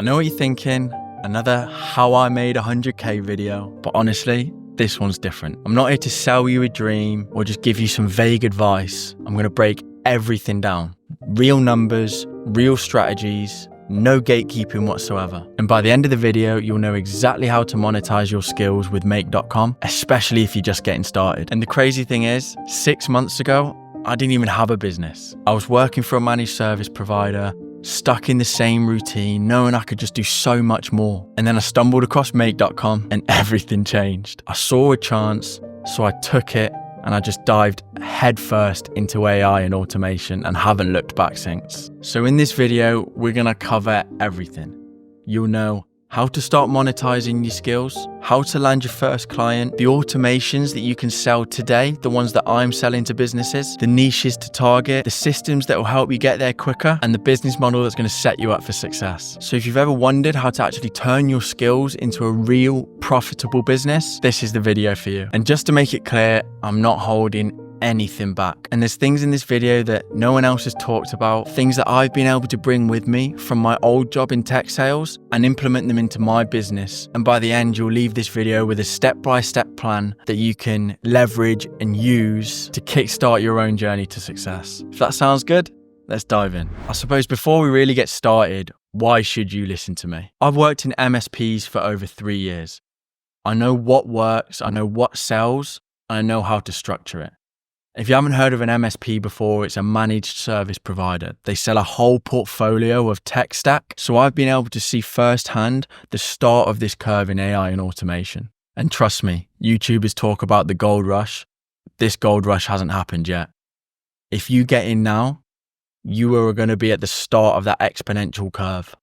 I know what you're thinking, another how I made 100k video, but honestly, this one's different. I'm not here to sell you a dream or just give you some vague advice. I'm gonna break everything down. Real numbers, real strategies, no gatekeeping whatsoever. And by the end of the video, you'll know exactly how to monetize your skills with make.com, especially if you're just getting started. And the crazy thing is, 6 months ago, I didn't even have a business. I was working for a managed service provider, stuck in the same routine, knowing I could just do so much more. And then I stumbled across make.com and everything changed. I saw a chance, so I took it and I just dived headfirst into AI and automation and haven't looked back since. So in this video, we're gonna cover everything. You'll know how to start monetizing your skills, how to land your first client, the automations that you can sell today, the ones that I'm selling to businesses, the niches to target, the systems that will help you get there quicker, and the business model that's going to set you up for success. So if you've ever wondered how to actually turn your skills into a real profitable business, this is the video for you. And just to make it clear, I'm not holding anything back. And there's things in this video that no one else has talked about, things that I've been able to bring with me from my old job in tech sales and implement them into my business. And by the end, you'll leave this video with a step-by-step plan that you can leverage and use to kickstart your own journey to success. If that sounds good, let's dive in. I suppose before we really get started, why should you listen to me? I've worked in MSPs for over 3 years. I know what works, I know what sells, and I know how to structure it. If you haven't heard of an MSP before, it's a managed service provider. They sell a whole portfolio of tech stack. So I've been able to see firsthand the start of this curve in AI and automation. And trust me, YouTubers talk about the gold rush. This gold rush hasn't happened yet. If you get in now, you are going to be at the start of that exponential curve.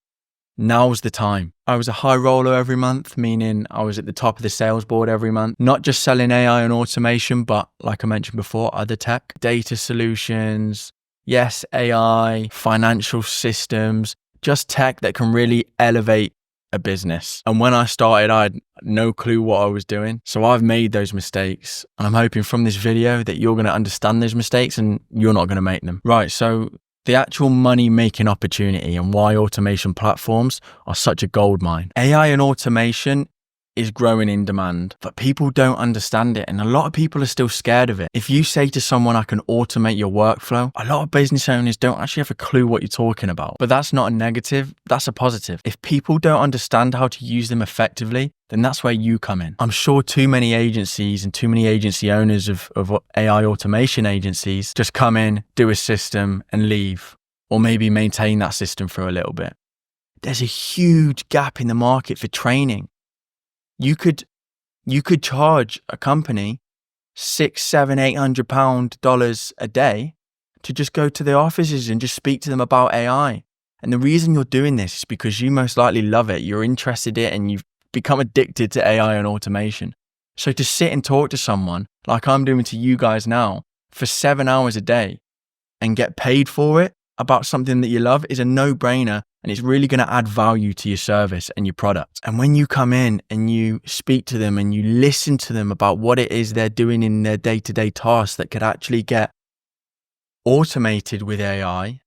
Now's the time. I was a high roller every month, meaning I was at the top of the sales board every month, not just selling AI and automation, but like I mentioned before, other tech, data solutions, yes, AI, financial systems, just tech that can really elevate a business. And when I started, I had no clue what I was doing. So I've made those mistakes. And I'm hoping from this video that you're going to understand those mistakes and you're not going to make them. Right. So the actual money-making opportunity and why automation platforms are such a goldmine. AI and automation is growing in demand, but people don't understand it, and a lot of people are still scared of it. If you say to someone, I can automate your workflow, a lot of business owners don't actually have a clue what you're talking about. But that's not a negative, that's a positive. If people don't understand how to use them effectively, then that's where you come in. I'm sure too many agencies and too many agency owners of AI automation agencies just come in, do a system and leave, or maybe maintain that system for a little bit. There's a huge gap in the market for training. You could charge a company $600, $700, $800 a day to just go to their offices and just speak to them about AI. And the reason you're doing this is because you most likely love it. You're interested in it and you've become addicted to AI and automation. So to sit and talk to someone like I'm doing to you guys now for 7 hours a day and get paid for it about something that you love is a no-brainer. And it's really going to add value to your service and your product. And when you come in and you speak to them and you listen to them about what it is they're doing in their day-to-day tasks that could actually get automated with AI,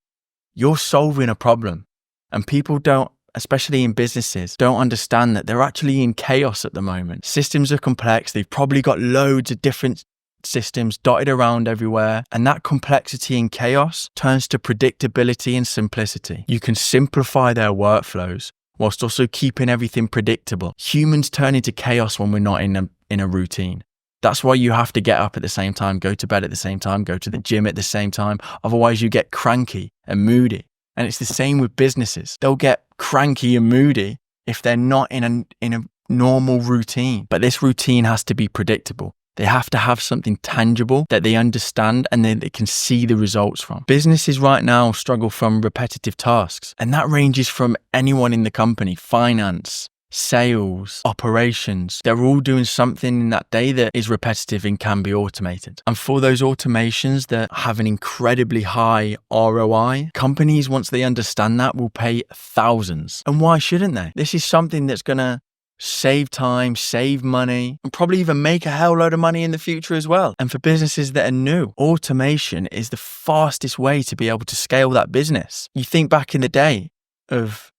you're solving a problem. And people don't, especially in businesses, don't understand that they're actually in chaos at the moment. Systems are complex. They've probably got loads of different systems dotted around everywhere, and that complexity and chaos turns to predictability and simplicity. You can simplify their workflows whilst also keeping everything predictable. Humans turn into chaos when we're not in a routine. That's why you have to get up at the same time, go to bed at the same time, go to the gym at the same time. Otherwise you get cranky and moody. And it's the same with businesses. They'll get cranky and moody if they're not in a normal routine. But this routine has to be predictable. They have to have something tangible that they understand and then they can see the results from. Businesses right now struggle from repetitive tasks, and that ranges from anyone in the company, finance, sales, operations. They're all doing something in that day that is repetitive and can be automated. And for those automations that have an incredibly high ROI, companies, once they understand that, will pay thousands. And why shouldn't they? This is something that's going to save time, save money, and probably even make a hell load of money in the future as well. And for businesses that are new, automation is the fastest way to be able to scale that business. You think back in the day of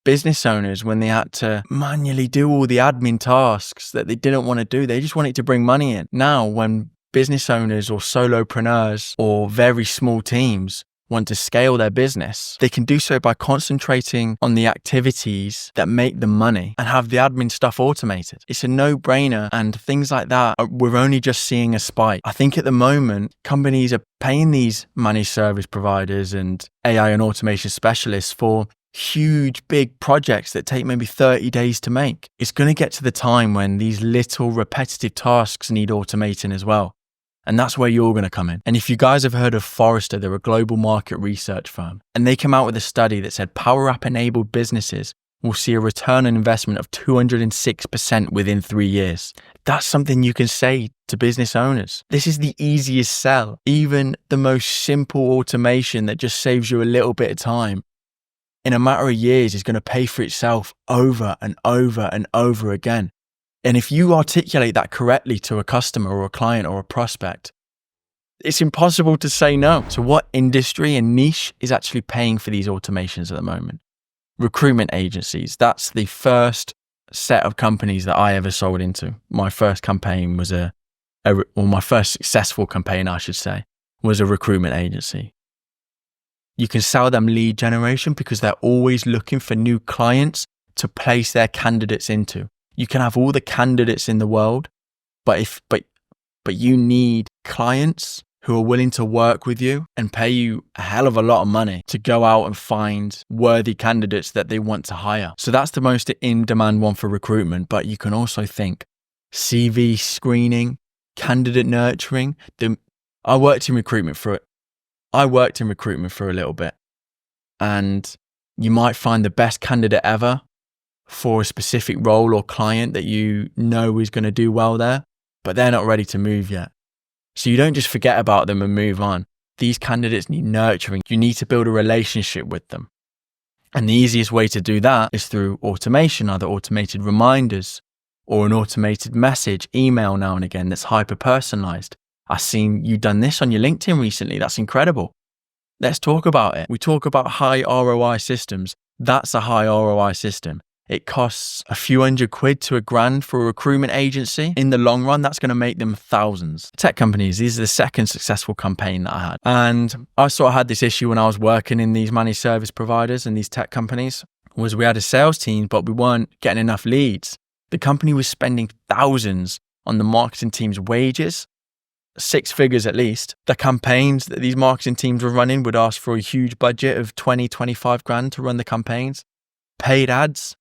business owners when they had to manually do all the admin tasks that they didn't want to do. They just wanted to bring money in. Now, when business owners or solopreneurs or very small teams want to scale their business, they can do so by concentrating on the activities that make them money and have the admin stuff automated. It's a no-brainer, and things like that, we're only just seeing a spike. I think at the moment, companies are paying these managed service providers and AI and automation specialists for huge, big projects that take maybe 30 days to make. It's going to get to the time when these little repetitive tasks need automating as well. And that's where you're going to come in. And if you guys have heard of Forrester, they're a global market research firm. And they came out with a study that said Power App-enabled businesses will see a return on investment of 206% within 3 years. That's something you can say to business owners. This is the easiest sell. Even the most simple automation that just saves you a little bit of time, in a matter of years, is going to pay for itself over and over and over again. And if you articulate that correctly to a customer or a client or a prospect, it's impossible to say no. So what industry and niche is actually paying for these automations at the moment? Recruitment agencies. That's the first set of companies that I ever sold into. My first campaign was my first successful campaign, I should say, was a recruitment agency. You can sell them lead generation because they're always looking for new clients to place their candidates into. You can have all the candidates in the world, but you need clients who are willing to work with you and pay you a hell of a lot of money to go out and find worthy candidates that they want to hire. So that's the most in-demand one for recruitment. But you can also think CV screening, candidate nurturing. I worked in recruitment for a little bit, and you might find the best candidate ever for a specific role or client that you know is going to do well there, but they're not ready to move yet. So you don't just forget about them and move on. These candidates need nurturing. You need to build a relationship with them. And the easiest way to do that is through automation, either automated reminders or an automated message, email now and again that's hyper-personalized. I've seen you done this on your LinkedIn recently. That's incredible. Let's talk about it. We talk about high ROI systems. That's a high ROI system. It costs a few £100 to £1,000 for a recruitment agency. In the long run, that's going to make them thousands. Tech companies, these are the second successful campaign that I had. And I sort of had this issue when I was working in these managed service providers and these tech companies, was we had a sales team, but we weren't getting enough leads. The company was spending thousands on the marketing team's wages, 6 figures at least. The campaigns that these marketing teams were running would ask for a huge budget of 20, 25 grand to run the campaigns. Paid ads.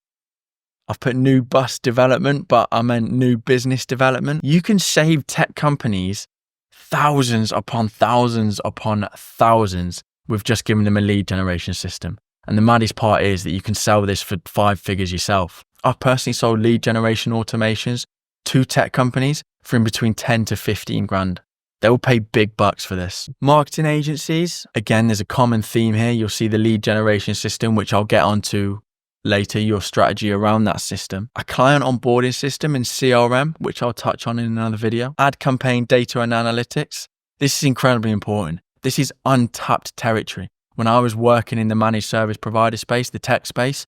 I've put new bus development, but I meant new business development. You can save tech companies thousands upon thousands upon thousands with just giving them a lead generation system. And the maddest part is that you can sell this for 5 figures yourself. I've personally sold lead generation automations to tech companies for in between 10 to 15 grand. They will pay big bucks for this. Marketing agencies, again, there's a common theme here. You'll see the lead generation system, which I'll get onto later, your strategy around that system. A client onboarding system in CRM, which I'll touch on in another video. Ad campaign data and analytics. This is incredibly important. This is untapped territory. When I was working in the managed service provider space, the tech space,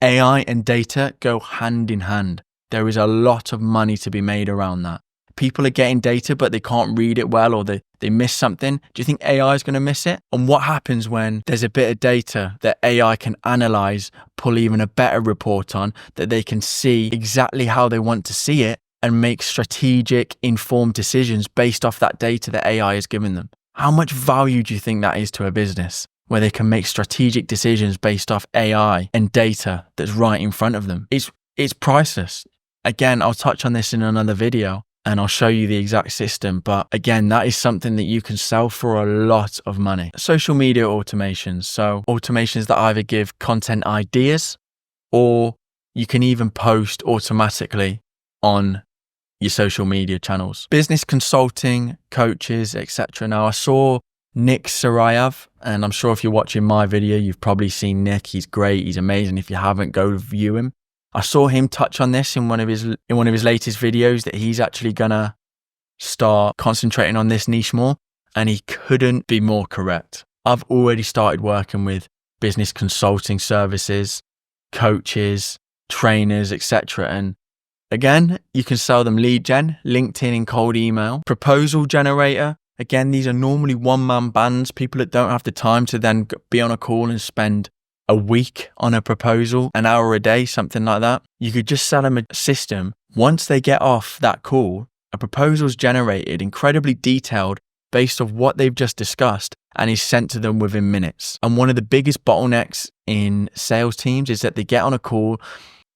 AI and data go hand in hand. There is a lot of money to be made around that. People are getting data, but they can't read it well, or they miss something. Do you think AI is going to miss it? And what happens when there's a bit of data that AI can analyze, pull even a better report on, that they can see exactly how they want to see it and make strategic, informed decisions based off that data that AI has given them? How much value do you think that is to a business where they can make strategic decisions based off AI and data that's right in front of them? It's priceless. Again, I'll touch on this in another video and I'll show you the exact system. But again, that is something that you can sell for a lot of money. Social media automations. So automations that either give content ideas or you can even post automatically on your social media channels. Business consulting, coaches, etc. Now I saw Nick Sarayev, and I'm sure if you're watching my video, you've probably seen Nick. He's great. He's amazing. If you haven't, go view him. I saw him touch on this in one of his latest videos, that he's actually gonna start concentrating on this niche more, and he couldn't be more correct. I've already started working with business consulting services coaches, trainers, etc. And again, you can sell them lead gen, LinkedIn and cold email, proposal generator. Again, these are normally one-man bands, people that don't have the time to then be on a call and spend a week on a proposal, an hour a day, something like that. You could just sell them a system. Once they get off that call, a proposal is generated, incredibly detailed, based on what they've just discussed, and is sent to them within minutes. And one of the biggest bottlenecks in sales teams is that they get on a call,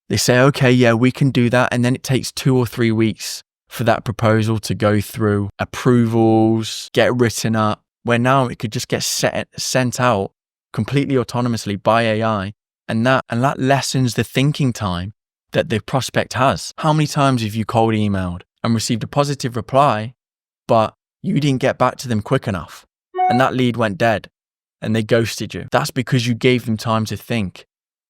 they say, okay, yeah, we can do that. And then it takes 2 or 3 weeks for that proposal to go through approvals, get written up, where now it could just get sent out completely autonomously by AI. And that lessens the thinking time that the prospect has. How many times have you cold emailed and received a positive reply, but you didn't get back to them quick enough and that lead went dead and they ghosted you? That's because you gave them time to think.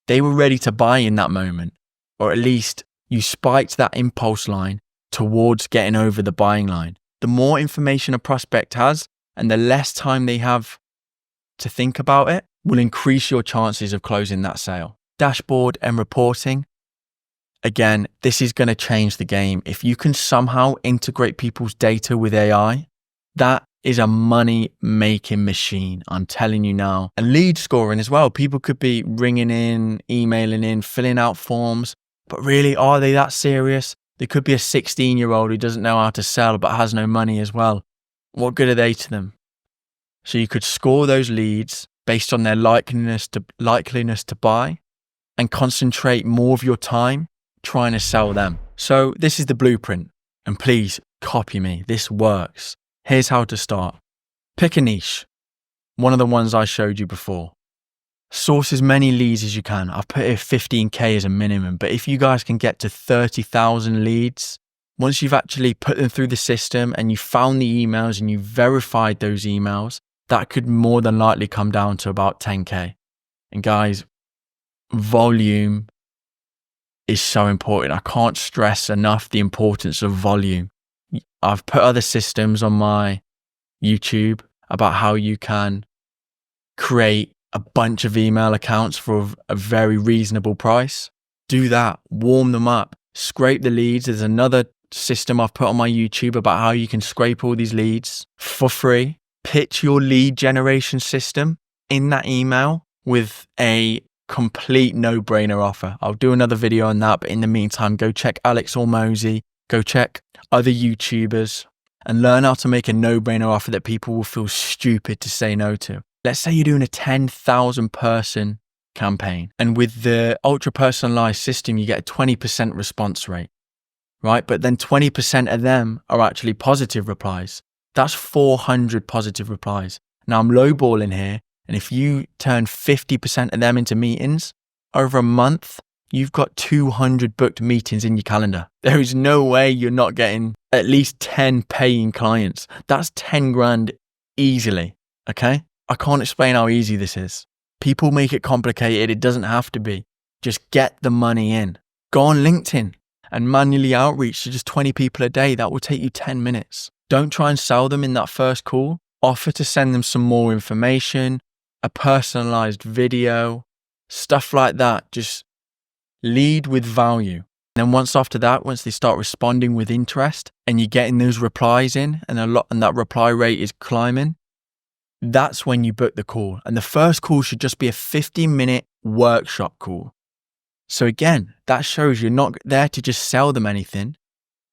They were ready to buy in that moment, or at least you spiked that impulse line towards getting over the buying line. The more information a prospect has and the less time they have to think about it will increase your chances of closing that sale. Dashboard and reporting. Again, this is going to change the game. If you can somehow integrate people's data with AI, that is a money-making machine, I'm telling you now. And lead scoring as well. People could be ringing in, emailing in, filling out forms, but really, are they that serious? There could be a 16-year-old who doesn't know how to sell but has no money as well. What good are they to them? So you could score those leads based on their likeliness to buy and concentrate more of your time trying to sell them. So this is the blueprint, and please copy me. This works. Here's how to start. Pick a niche. One of the ones I showed you before. Source as many leads as you can. I've put here 15K as a minimum, but if you guys can get to 30,000 leads, once you've actually put them through the system and you found the emails and you verified those emails, that could more than likely come down to about 10K. And guys, volume is so important. I can't stress enough the importance of volume. I've put other systems on my YouTube about how you can create a bunch of email accounts for a very reasonable price. Do that, warm them up, scrape the leads. There's another system I've put on my YouTube about how you can scrape all these leads for free. Pitch your lead generation system in that email with a complete no-brainer offer. I'll do another video on that, but in the meantime, go check Alex Hormozy, go check other YouTubers and learn how to make a no-brainer offer that people will feel stupid to say no to. Let's say you're doing a 10,000 person campaign, and with the ultra personalized system, you get a 20% response rate, right? But then 20% of them are actually positive replies. That's 400 positive replies. Now I'm lowballing here. And if you turn 50% of them into meetings over a month, you've got 200 booked meetings in your calendar. There is no way you're not getting at least 10 paying clients. That's 10 grand easily. Okay. I can't explain how easy this is. People make it complicated. It doesn't have to be. Just get the money in. Go on LinkedIn and manually outreach to just 20 people a day. That will take you 10 minutes. Don't try and sell them in that first call. Offer to send them some more information, a personalized video, stuff like that. Just lead with value. And then once they start responding with interest and you're getting those replies in and that reply rate is climbing, that's when you book the call. And the first call should just be a 15-minute workshop call. So again, that shows you're not there to just sell them anything.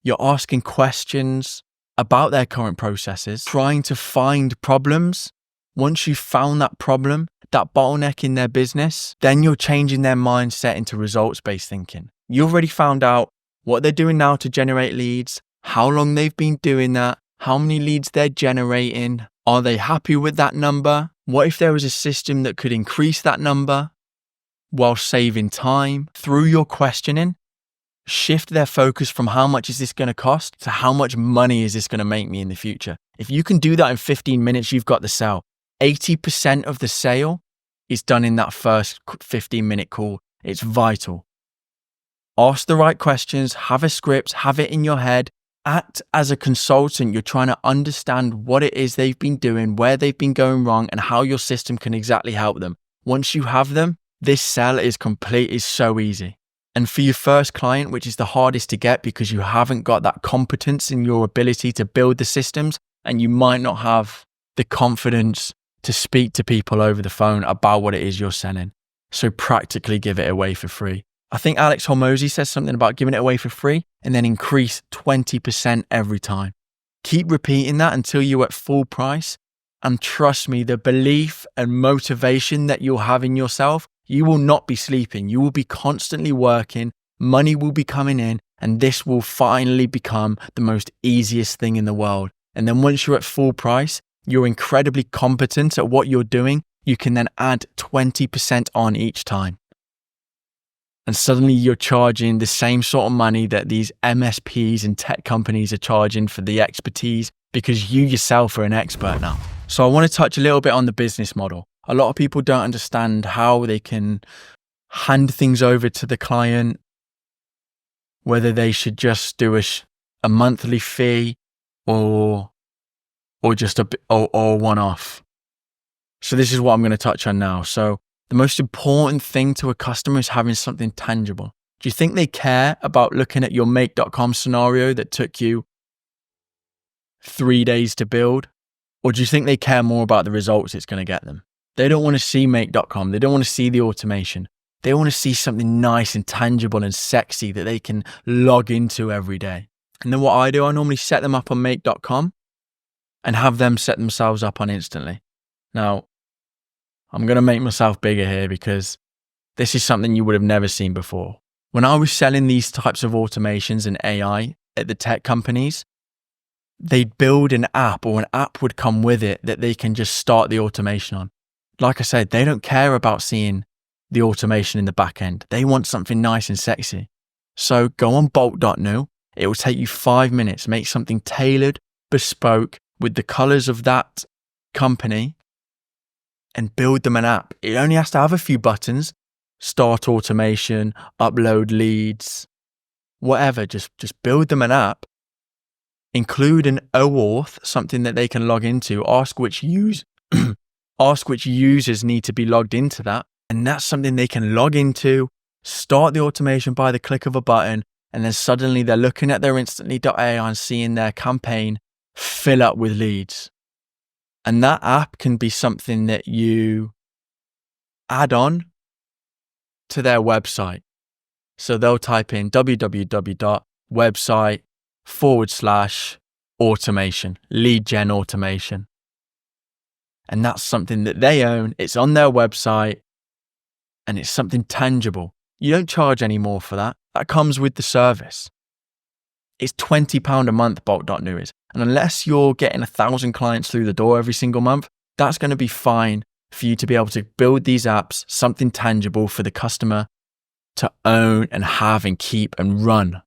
You're asking questions about their current processes, trying to find problems. Once you've found that problem, that bottleneck in their business, then you're changing their mindset into results-based thinking. You already found out what they're doing now to generate leads, how long they've been doing that, how many leads they're generating. Are they happy with that number? What if there was a system that could increase that number while saving time? Through your questioning, shift their focus from how much is this going to cost to how much money is this going to make me in the future. If you can do that in 15 minutes, you've got the sale. 80% of the sale is done in that first 15-minute call. It's vital. Ask the right questions, have a script, have it in your head. Act as a consultant. You're trying to understand what it is they've been doing, where they've been going wrong, and how your system can exactly help them. Once you have them, This sell is so easy. And for your first client, which is the hardest to get because you haven't got that competence in your ability to build the systems, and you might not have the confidence to speak to people over the phone about what it is you're selling. So practically give it away for free. I think Alex Hormozy says something about giving it away for free and then increase 20% every time. Keep repeating that until you're at full price. And trust me, the belief and motivation that you'll have in yourself, you will not be sleeping. You will be constantly working. Money will be coming in, and this will finally become the most easiest thing in the world. And then once you're at full price, you're incredibly competent at what you're doing. You can then add 20% on each time. And suddenly you're charging the same sort of money that these MSPs and tech companies are charging for the expertise, because you yourself are an expert now. So I want to touch a little bit on the business model. A lot of people don't understand how they can hand things over to the client, whether they should just do a monthly fee or just or one-off. So this is what I'm going to touch on now. So the most important thing to a customer is having something tangible. Do you think they care about looking at your make.com scenario that took you 3 days to build? Or do you think they care more about the results it's going to get them? They don't want to see make.com. They don't want to see the automation. They want to see something nice and tangible and sexy that they can log into every day. And then what I do, I normally set them up on make.com and have them set themselves up on Instantly. Now, I'm going to make myself bigger here because this is something you would have never seen before. When I was selling these types of automations and AI at the tech companies, they'd build an app, or an app would come with it that they can just start the automation on. Like I said, they don't care about seeing the automation in the back end. They want something nice and sexy. So go on bolt.new. It will take you 5 minutes. Make something tailored, bespoke, with the colors of that company, and build them an app. It only has to have a few buttons: start automation, upload leads, whatever. Just build them an app. Include an OAuth, something that they can log into. Ask which users need to be logged into that. And that's something they can log into, start the automation by the click of a button, and then suddenly they're looking at their Instantly.ai and seeing their campaign fill up with leads. And that app can be something that you add on to their website. So they'll type in www.website/automation, lead gen automation. And that's something that they own. It's on their website and it's something tangible. You don't charge any more for that. That comes with the service. It's £20 a month, bolt.new is. And unless you're getting 1,000 clients through the door every single month, that's going to be fine for you to be able to build these apps, something tangible for the customer to own and have and keep and run.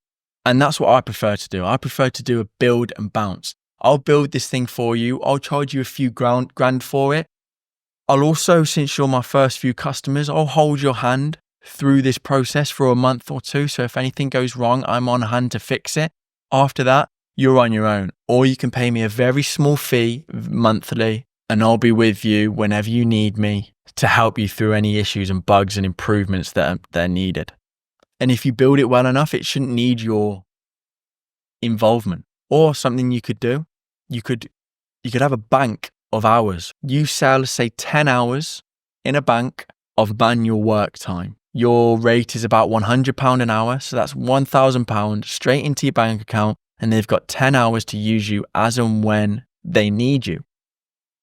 And that's what I prefer to do. I prefer to do a build and bounce. I'll build this thing for you. I'll charge you a few grand for it. I'll also, since you're my first few customers, I'll hold your hand through this process for a month or two. So if anything goes wrong, I'm on hand to fix it. After that, you're on your own. Or you can pay me a very small fee monthly, and I'll be with you whenever you need me to help you through any issues and bugs and improvements that are needed. And if you build it well enough, it shouldn't need your involvement. Or something you could do, you could have a bank of hours. You sell, say, 10 hours in a bank of manual work time. Your rate is about £100 an hour. So that's £1,000 straight into your bank account. And they've got 10 hours to use you as and when they need you.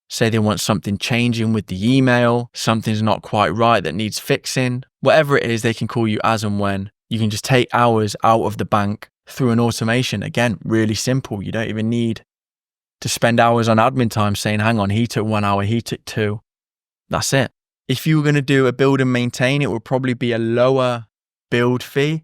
Say they want something changing with the email, something's not quite right that needs fixing. Whatever it is, they can call you as and when. You can just take hours out of the bank through an automation. Again, really simple. You don't even need to spend hours on admin time saying, hang on, he took 1 hour, he took 2. That's it. If you were going to do a build and maintain, it would probably be a lower build fee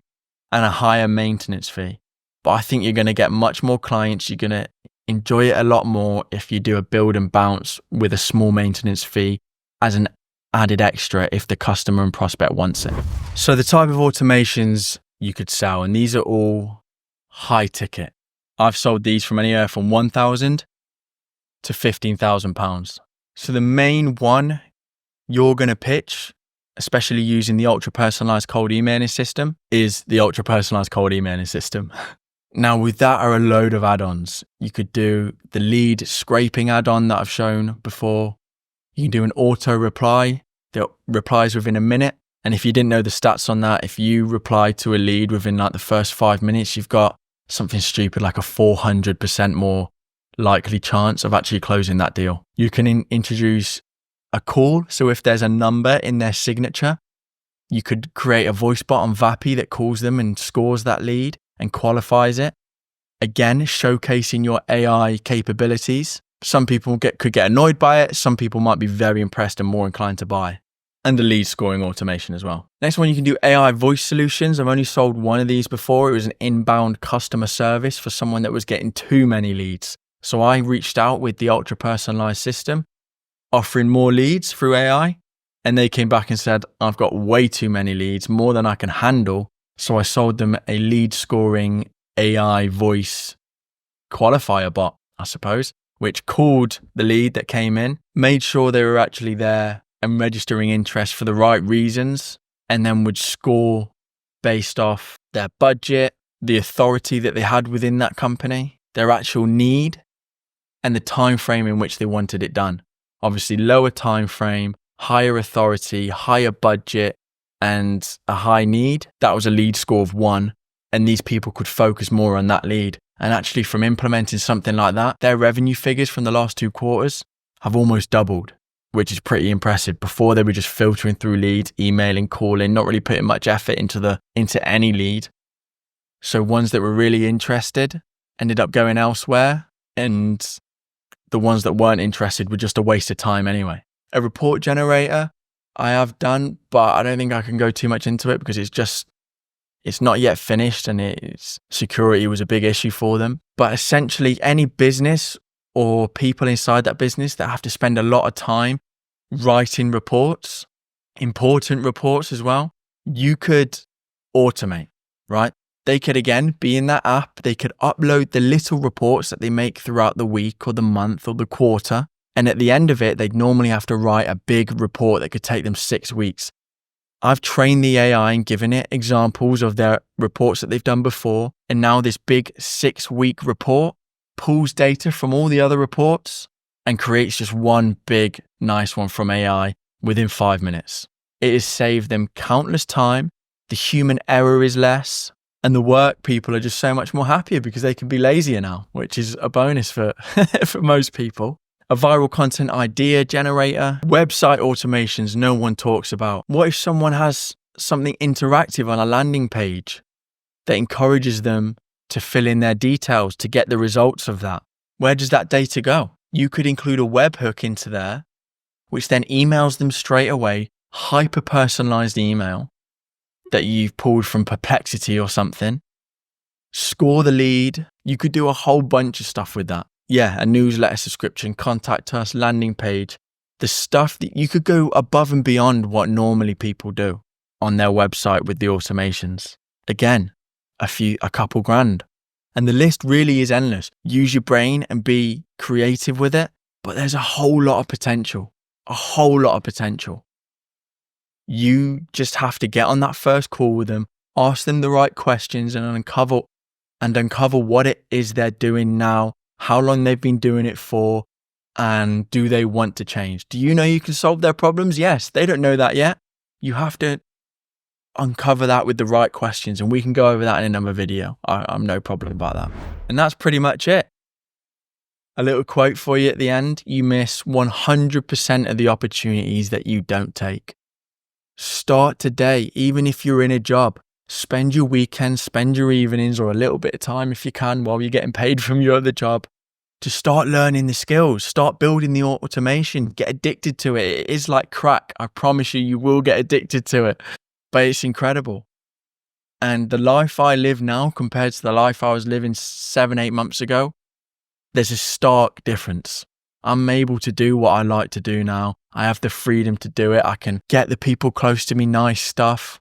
and a higher maintenance fee. But I think you're going to get much more clients. You're going to enjoy it a lot more if you do a build and bounce with a small maintenance fee as an added extra if the customer and prospect wants it. So the type of automations you could sell, and these are all high ticket. I've sold these from anywhere from £1,000 to £15,000. So the main one you're going to pitch especially using the ultra personalized cold emailing system, is the ultra personalized cold emailing system. Now, with that are a load of add-ons. You could do the lead scraping add-on that I've shown before. You can do an auto reply that replies within a minute. And if you didn't know the stats on that, if you reply to a lead within like the first 5 minutes, you've got something stupid like a 400% more likely chance of actually closing that deal. You can introduce a call. So if there's a number in their signature, you could create a voice bot on Vapi that calls them and scores that lead and qualifies it. Again, showcasing your AI capabilities. Some people could get annoyed by it. Some people might be very impressed and more inclined to buy. And the lead scoring automation as well. Next one, you can do AI voice solutions. I've only sold one of these before. It was an inbound customer service for someone that was getting too many leads. So I reached out with the ultra personalized system, offering more leads through AI. And they came back and said, I've got way too many leads, more than I can handle. So I sold them a lead scoring AI voice qualifier bot, I suppose, which called the lead that came in, made sure they were actually there and registering interest for the right reasons, and then would score based off their budget, the authority that they had within that company, their actual need, and the time frame in which they wanted it done. Obviously, lower time frame, higher authority, higher budget, and a high need. That was a lead score of 1, and these people could focus more on that lead. And actually, from implementing something like that, their revenue figures from the last 2 quarters have almost doubled, which is pretty impressive. Before, they were just filtering through leads, emailing, calling, not really putting much effort into any lead. So ones that were really interested ended up going elsewhere, and the ones that weren't interested were just a waste of time anyway. A report generator I have done, but I don't think I can go too much into it because it's not yet finished, and security was a big issue for them. But essentially, any business or people inside that business that have to spend a lot of time writing reports, important reports as well, you could automate, right? They could, again, be in that app. They could upload the little reports that they make throughout the week or the month or the quarter. And at the end of it, they'd normally have to write a big report that could take them 6 weeks. I've trained the AI and given it examples of their reports that they've done before. And now this big 6-week report pulls data from all the other reports and creates just one big, nice one from AI within 5 minutes. It has saved them countless time. The human error is less. And the work people are just so much more happier because they can be lazier now, which is a bonus for, for most people. A viral content idea generator, website automations no one talks about. What if someone has something interactive on a landing page that encourages them to fill in their details to get the results of that? Where does that data go? You could include a webhook into there, which then emails them straight away, hyper-personalized email that you've pulled from Perplexity or something. Score the lead. You could do a whole bunch of stuff with that. Yeah, a newsletter subscription, contact us, landing page, the stuff that you could go above and beyond what normally people do on their website with the automations. Again, a couple grand. And the list really is endless. Use your brain and be creative with it, but there's a whole lot of potential, You just have to get on that first call with them, ask them the right questions and uncover what it is they're doing now, how long they've been doing it for, and do they want to change? Do you know you can solve their problems? Yes, they don't know that yet. You have to uncover that with the right questions, and we can go over that in another video. I'm no problem about that. And that's pretty much it. A little quote for you at the end. You miss 100% of the opportunities that you don't take. Start today, even if you're in a job. Spend your weekends, spend your evenings, or a little bit of time if you can while you're getting paid from your other job to start learning the skills, start building the automation, get addicted to it. It is like crack. I promise you will get addicted to it, but it's incredible. And the life I live now compared to the life I was living 7-8 months ago, there's a stark difference. I'm able to do what I like to do now. I have the freedom to do it. I can get the people close to me nice stuff.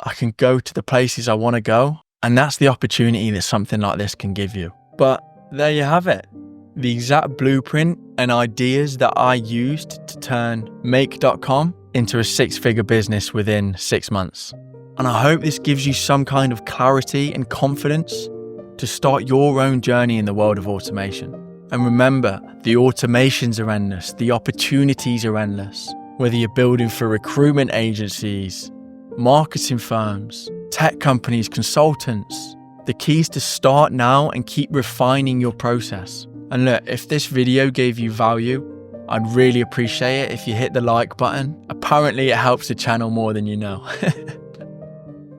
I can go to the places I want to go. And that's the opportunity that something like this can give you. But there you have it. The exact blueprint and ideas that I used to turn make.com into a 6-figure business within 6 months. And I hope this gives you some kind of clarity and confidence to start your own journey in the world of automation. And remember, the automations are endless, the opportunities are endless. Whether you're building for recruitment agencies, marketing firms, tech companies, consultants, the key is to start now and keep refining your process. And look, if this video gave you value, I'd really appreciate it if you hit the like button. Apparently it helps the channel more than you know.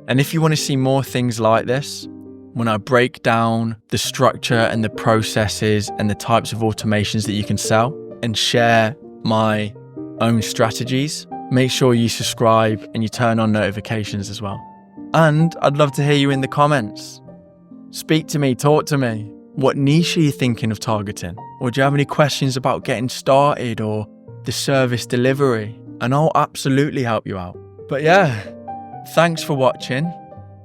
And if you want to see more things like this, when I break down the structure and the processes and the types of automations that you can sell and share my own strategies, make sure you subscribe and you turn on notifications as well. And I'd love to hear you in the comments. Speak to me, talk to me. What niche are you thinking of targeting? Or do you have any questions about getting started or the service delivery? And I'll absolutely help you out. But yeah, thanks for watching.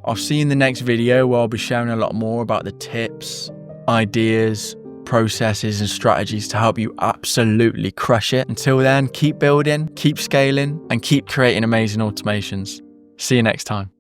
I'll see you in the next video where I'll be sharing a lot more about the tips, ideas, processes and strategies to help you absolutely crush it. Until then, keep building, keep scaling, and keep creating amazing automations. See you next time.